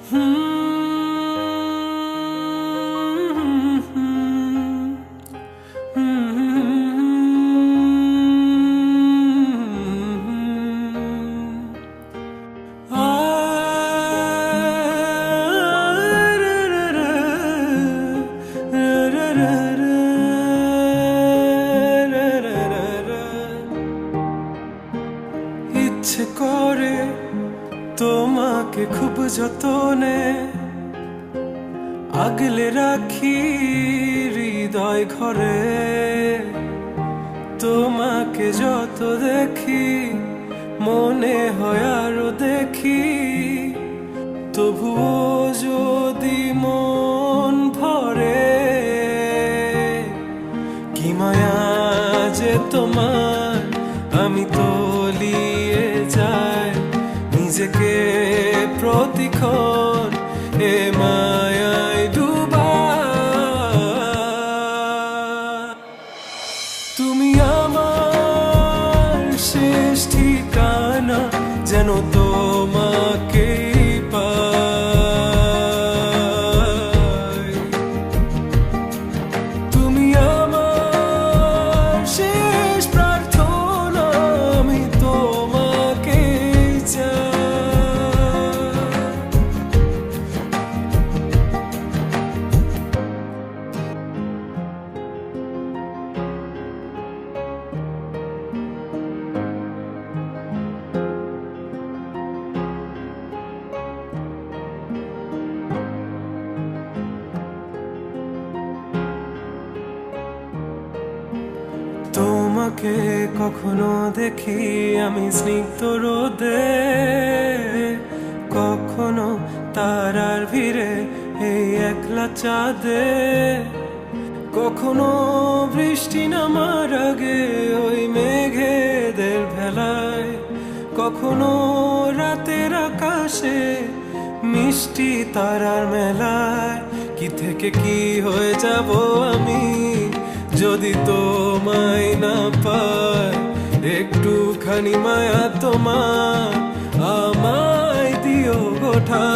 ইচ্ছে করে তোমাকে খুব যতনে আগলে রাখি হৃদয় ঘরে। তোমাকে যত দেখি মনে হয় আরো দেখি, তবুও যদি মন ভরে। কি মায়া যে তোমার, আমি তলিয়ে যাই নিজেকে প্রতিক্ষণ এ মায়ায় ডুবা। তুমি আমার শেষ ঠিকানা, যেন তোমাকে পাই। তুমি আমার শেষ প্রার্থনা, আমি তোমাকে চাই। তোমাকে কখনো দেখি আমি স্নিগ্ধ রোদে, কখনো তারার ভিড়ে এই একলা চাঁদে, কখনো বৃষ্টি নামার আগে ওই মেঘেদের ভেলায়, কখনো রাতের আকাশে মিষ্টি তারার মেলায়। কি থেকে কি হয়ে যাব আমি যদি তোমায় না পাই। একটুখানি মায়া তোমার আমায় দিও গোঠা।